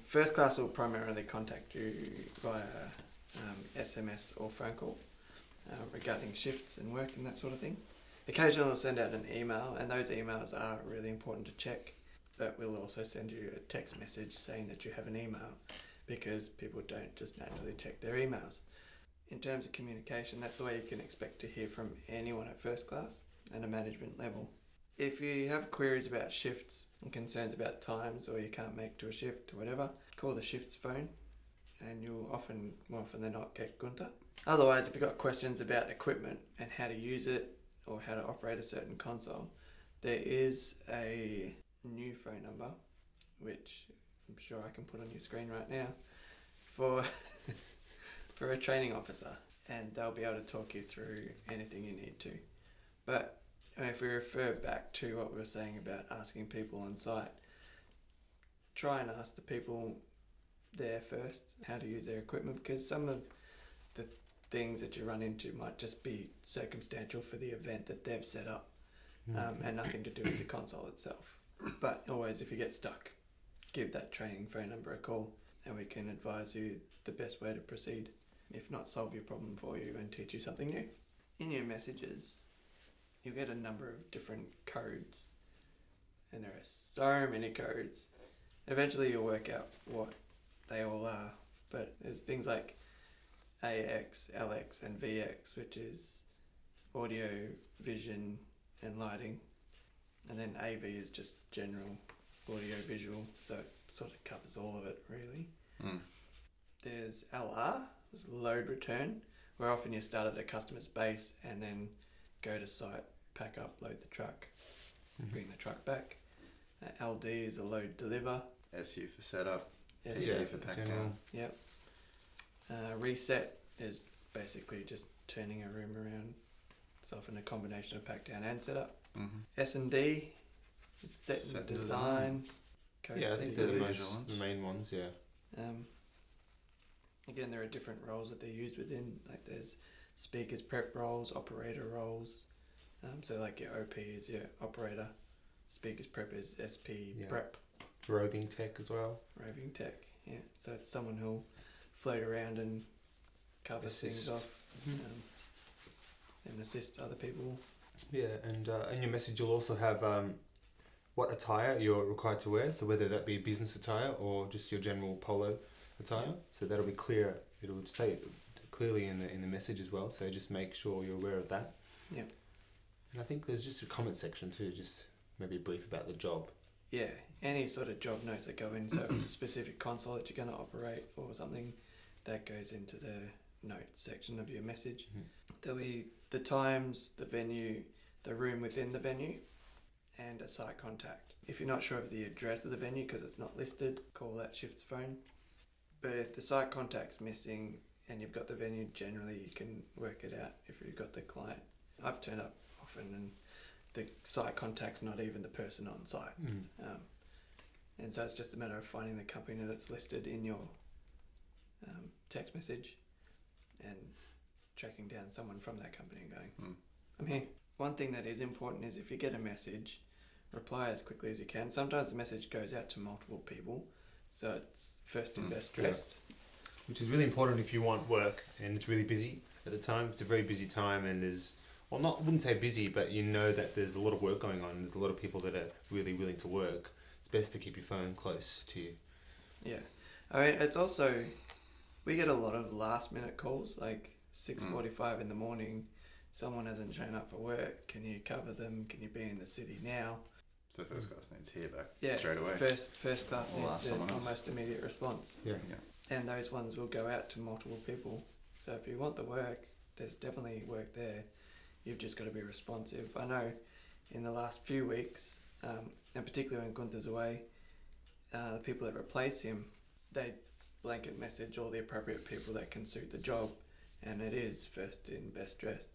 First class will primarily contact you via SMS or phone call regarding shifts and work and that sort of thing. Occasionally we'll send out an email, and those emails are really important to check, but we'll also send you a text message saying that you have an email, because people don't just naturally check their emails. In terms of communication, that's the way you can expect to hear from anyone at first class and a management level. If you have queries about shifts and concerns about times, or you can't make to a shift or whatever, call the shifts phone, and you'll more often than not, get Gunther. Otherwise, if you've got questions about equipment and how to use it or how to operate a certain console, there is a new phone number, which I'm sure I can put on your screen right now, for for a training officer, and they'll be able to talk you through anything you need to. But if we refer back to what we were saying about asking people on site, try and ask the people there first how to use their equipment, because some of the things that you run into might just be circumstantial for the event that they've set up, and nothing to do with the console itself. But always, if you get stuck, give that training phone number a call, and we can advise you the best way to proceed. If not, solve your problem for you and teach you something new. In your messages, you'll get a number of different codes, and there are so many codes. Eventually you'll work out what they all are, but there's things like AX, LX and VX, which is audio, vision and lighting, and then AV is just general audio visual, so it sort of covers all of it really. There's LR, which is load return, where often you start at a customer's base and then go to site, pack up, load the truck, bring the truck back. LD is a load deliver. SU for setup, SU PD for pack down. Yep. Reset is basically just turning a room around. It's often a combination of pack down and setup. S&D is set and design. Yeah, I think they're the main ones, yeah. Again, there are different roles that they're used within. Like there's speakers prep roles, operator roles. So like your OP is your operator, speakers prep is SP prep. Roving tech as well. Roving tech, yeah. So it's someone who'll float around and cover things off and assist other people. Yeah, and in your message you'll also have what attire you're required to wear, so whether that be business attire or just your general polo attire. So that'll be clear. It'll say it clearly in the message as well, so just make sure you're aware of that. Yeah. And I think there's just a comment section too, just maybe a brief about the job. Yeah, any sort of job notes that go in, so if it's a specific console that you're going to operate or something, that goes into the notes section of your message. There'll be the times, the venue, the room within the venue, and a site contact. If you're not sure of the address of the venue because it's not listed, call that shift's phone. But if the site contact's missing and you've got the venue, generally you can work it out if you've got the client. I've turned up often and the site contact's not even the person on site. And so it's just a matter of finding the company that's listed in your text message and tracking down someone from that company and going, I'm here. One thing that is important is if you get a message, reply as quickly as you can. Sometimes the message goes out to multiple people, so it's first in, best dressed. Which is really important if you want work and it's really busy at the time. It's a very busy time and there's, well, I wouldn't say busy, but you know that there's a lot of work going on. There's a lot of people that are really willing to work. It's best to keep your phone close to you. Yeah. I mean, it's also, we get a lot of last minute calls, like 6:45 in the morning. Someone hasn't shown up for work. Can you cover them? Can you be in the city now? So first class needs to hear back straight away. First class needs an almost immediate response. Yeah. And those ones will go out to multiple people. So if you want the work, there's definitely work there. You've just got to be responsive. I know in the last few weeks, and particularly when Gunther's away, the people that replace him, they blanket message all the appropriate people that can suit the job, and it is first in, best dressed,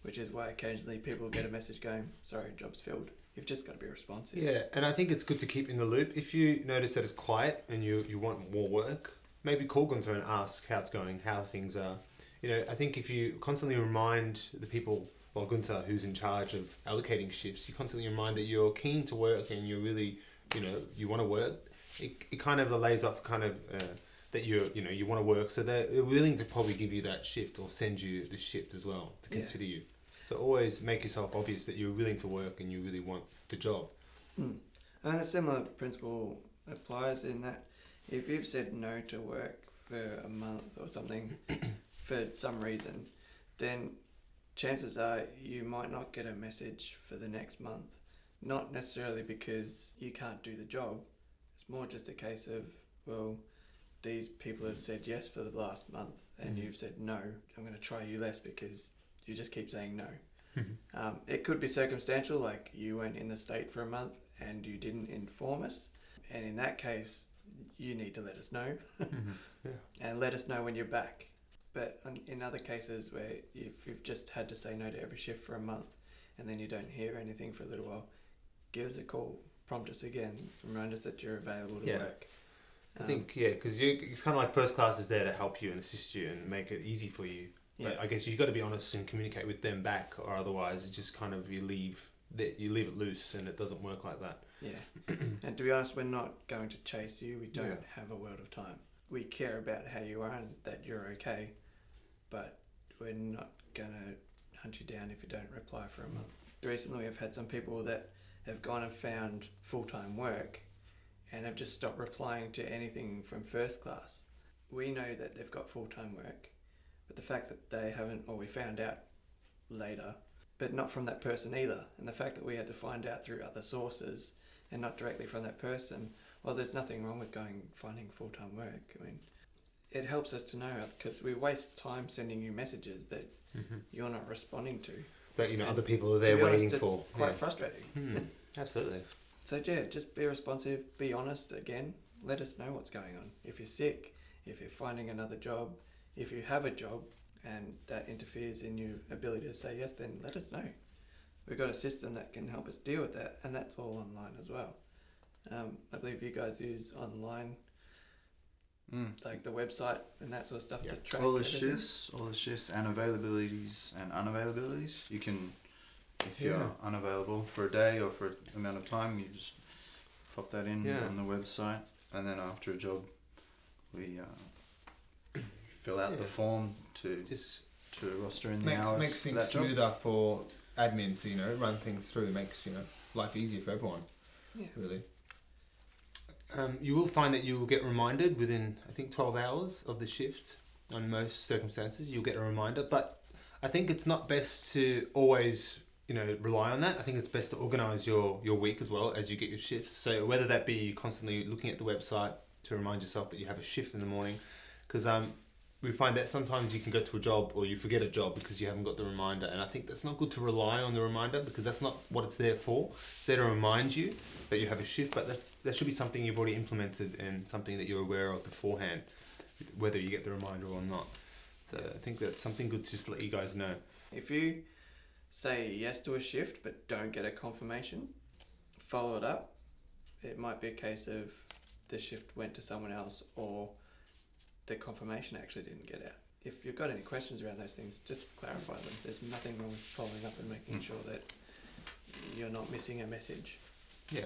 which is why occasionally people get a message going, sorry, job's filled. You've just got to be responsive. Yeah, and I think it's good to keep in the loop. If you notice that it's quiet and you want more work, maybe call Gunther and ask how it's going, how things are. You know, I think if you constantly remind the people, well, Gunther, who's in charge of allocating shifts, you constantly remind that you're keen to work and you're really, you know, you want to work, it kind of lays off kind of that you want to work, so they're willing to probably give you that shift or send you the shift as well to consider you. So always make yourself obvious that you're willing to work and you really want the job. And a similar principle applies in that if you've said no to work for a month or something for some reason, then chances are you might not get a message for the next month. Not necessarily because you can't do the job. It's more just a case of, well, these people have said yes for the last month and you've said no. I'm going to try you less because you just keep saying no. It could be circumstantial, like you weren't in the state for a month and you didn't inform us. And in that case, you need to let us know and let us know when you're back. But in other cases where if you've just had to say no to every shift for a month and then you don't hear anything for a little while, give us a call, prompt us again, remind us that you're available to work. I think, because it's kind of like first class is there to help you and assist you and make it easy for you. But I guess you've got to be honest and communicate with them back, or otherwise it's just kind of you leave it loose and it doesn't work like that. Yeah. And to be honest, we're not going to chase you. We don't have a world of time. We care about how you are and that you're okay, but we're not going to hunt you down if you don't reply for a month. Recently we've had some people that have gone and found full-time work and have just stopped replying to anything from first class. We know that they've got full-time work, but the fact that they haven't, or we found out later, but not from that person either, and the fact that we had to find out through other sources and not directly from that person, well, there's nothing wrong with finding full-time work. I mean, it helps us to know, because we waste time sending you messages that you're not responding to. That other people are there waiting for. It's quite frustrating. Absolutely. So just be responsive, be honest again, let us know what's going on. If you're sick, if you're finding another job, if you have a job and that interferes in your ability to say yes, then let us know. We've got a system that can help us deal with that, and that's all online as well. I believe you guys use online, like the website and that sort of stuff to track all the everything. shifts and availabilities and unavailabilities. You can, if you're unavailable for a day or for an amount of time, you just pop that in on the website, and then after a job, we fill out the form to roster in the hours. Makes things smoother for admin to run things through. Makes life easier for everyone. Really. You will find that you will get reminded within, I think, 12 hours of the shift. On most circumstances, you'll get a reminder. But I think it's not best to always, rely on that. I think it's best to organise your week as well as you get your shifts. So whether that be constantly looking at the website to remind yourself that you have a shift in the morning, because we find that sometimes you can go to a job or you forget a job because you haven't got the reminder, and I think that's not good to rely on the reminder, because that's not what it's there for. It's there to remind you that you have a shift, but that should be something you've already implemented and something that you're aware of beforehand, whether you get the reminder or not. So I think that's something good to just let you guys know. If you say yes to a shift but don't get a confirmation, follow it up. It might be a case of the shift went to someone else, or the confirmation actually didn't get out. If you've got any questions around those things, just clarify them. There's nothing wrong with following up and making sure that you're not missing a message. Yeah.